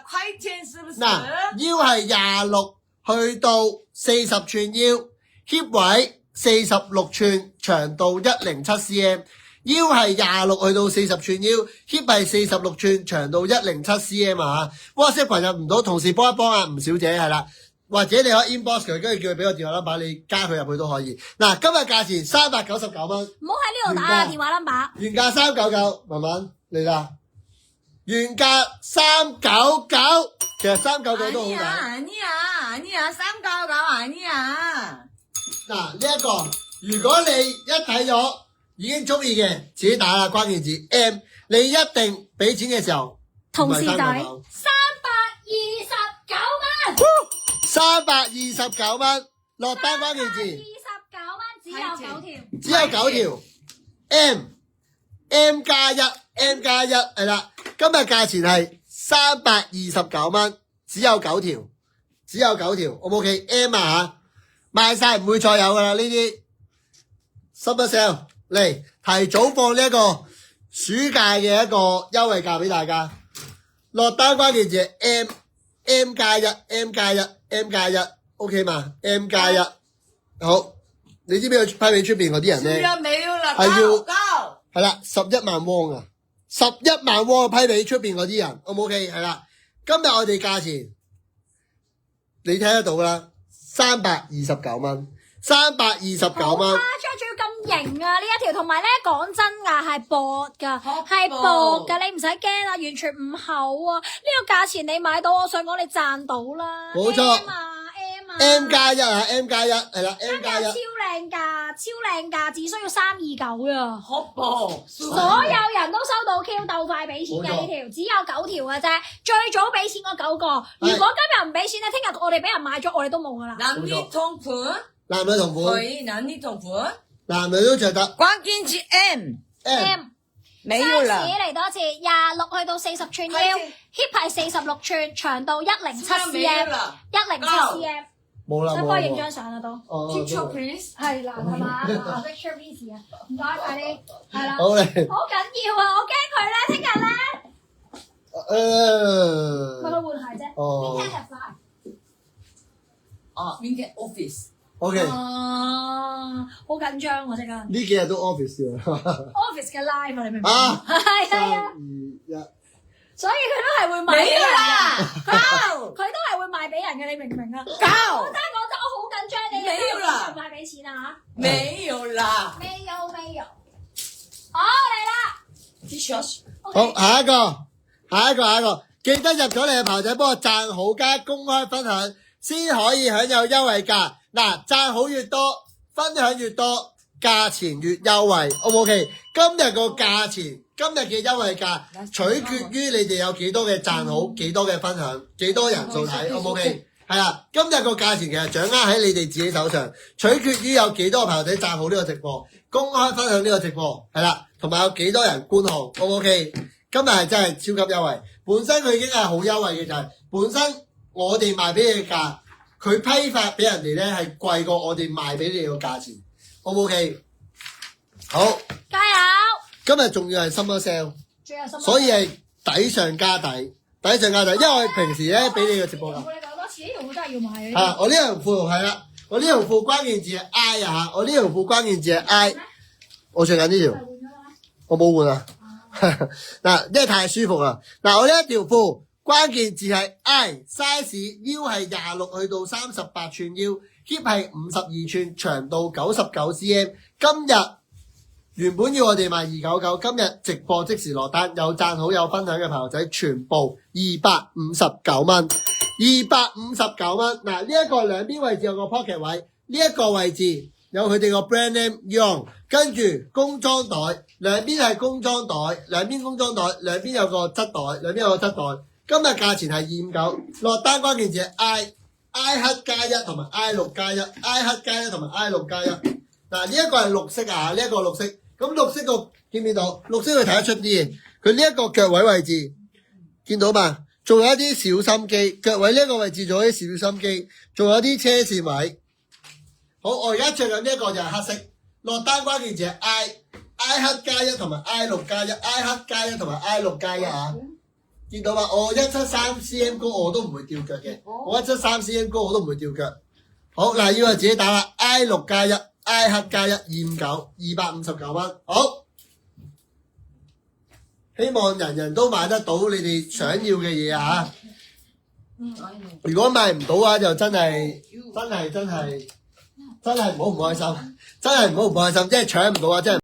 快錢是不是？嗱，腰係26去到40寸腰 ，hip 位46寸，長度107cm。腰係26去到40寸腰 ，hip 係46寸，長度107cm 啊 ！WhatsApp 群入唔到，同事幫一幫啊，吳小姐係啦，或者你可以 inbox 佢，跟住叫佢俾個電話 number，你加佢入去都可以。嗱，今日價錢399蚊，唔好喺呢度打啊電話 number。原價399，慢慢嚟啦。原價399，其實399都好抵。399嗱，呢一個如果你一睇咗已經中意嘅，自己打啦，關鍵字 M， 你一定俾錢嘅時候，同時打329蚊，落單關鍵字29蚊，只有9條，只有9條 M 加1 M 加1係啦，今日價錢係329蚊，只有9條，只有9條 ，O 唔 OK M 啊嚇，賣晒唔會再有噶啦呢啲 Summer Sale 嚟提早放呢一個暑假嘅一個優惠價俾大家，落單關鍵字 M 加1 M 加1 M 加1 OK 嘛 M 加1好，你知唔知批俾出邊嗰啲人咧？係要係啦，11萬汪啊，11萬汪批俾出邊嗰啲人 O 唔 OK 係啦，今日我哋價錢你睇得到啦，329蚊。329蚊，誇張，仲要咁型啊！呢一條，同埋咧講真㗎，係薄㗎，係薄㗎，你唔使驚啊，完全唔厚啊！呢個價錢你買到，我想講你賺到啦。冇錯 M 加1啊 M 加1係啦 M 加1，超靚價，超靚價，只需要329啊！好薄，所有人都收到 Q 鬥快俾錢嘅呢條，只有9條嘅啫，最早俾錢嗰9個。如果今日唔俾錢咧，聽日我哋俾人買咗，我哋都冇㗎啦。男女同款，男女同款，可以男女同款，男女都着得。關鍵字 M，沒有啦。size 嚟多次，26去到40寸腰 ，hip 係46寸，長度107cm，107cm。冇啦，想幫我影張相啊都。Picture please，係啦，係嘛？Picture please 啊，唔該，快啲，係啦。好嚟。好緊要啊！我驚佢咧，聽日咧，咪去換鞋啫。哦。明天入翻。明天 office。OK。好緊張喎，即刻。呢幾日都 office 㗎。Office 嘅 live 啊，你明唔明？啊。係啊。3、2、1。所以佢都係會賣俾人㗎，佢都係會賣俾人嘅，你明唔明啊？我聽講真，我好緊張，你哋盡快俾錢啊嚇！沒有啦，未有，好嚟啦 T-shirt，好，下一個，記得入咗嚟嘅朋友仔幫我讚好加公開分享，先可以享有優惠價。嗱，讚好越多，分享越多，價錢越優惠 ，O 唔 OK？今日個價錢。今日嘅優惠價取決於你哋有幾多嘅讚好，幾多嘅分享，幾多人數睇 ，O 唔 OK？係啦，今日個價錢其實掌握喺你哋自己手上，取決於有幾多朋友仔讚好呢個直播，公開分享呢個直播，係啦，同埋有幾多人觀看 ，O 唔 OK？今日係真係超級優惠，本身佢已經係好優惠嘅，就係本身我哋賣俾你嘅價，佢批發俾人哋咧係貴過我哋賣俾你嘅價錢 ，O 唔 OK？好，加油！今日仲要係 summer sale， 所以係抵上加抵，因為我平時咧俾你嘅直播啦。我哋講多次，呢條褲真係要買嘅。啊，我呢條褲係啦，我呢條褲關鍵字係 I 啊嚇，我呢條褲關鍵字係 I， 我着緊呢條，我冇換啊。嗱，因為太舒服啦。嗱，我呢一條褲關鍵字係 I，size 腰係26去到38寸腰 ，hip 係52寸，長度99cm。今日原本要我哋賣299，今日直播即時落單，有讚好有分享嘅朋友仔，全部259蚊，259蚊。嗱，呢一個兩邊位置有個 pocket 位，呢一個位置有佢哋個 brand name Young，跟住工裝袋，兩邊係工裝袋，兩邊工裝袋，兩邊有個側袋，兩邊有個側袋。今日價錢係259，落單關鍵字係 I 黑加1同埋 I 綠加1 ，I 黑加1同埋 I 綠加1。嗱，呢一個係綠色啊，呢一個綠色。咁綠色個見唔見到？綠色佢睇得出啲嘢，佢呢一個腳位置見到嘛？仲有一啲小心機，腳位呢一個位置仲有啲小心機，仲有啲車線位。好，我而家着緊呢一個就係黑色，落單關鍵字係 I 黑加1同埋 I 綠加1 ，I 黑加1同埋 I 綠加1啊！見到嘛？我173cm 高我都唔會吊腳嘅，我173cm 高我都唔會吊腳。好嗱，要就自己打啦 ，I6 加1 ，I 黑加1 259，259蚊。好，希望人人都買得到你哋想要嘅嘢啊！如果買唔到嘅話，就真係唔好唔開心，真係唔好唔開心，即係搶唔到啊！真係。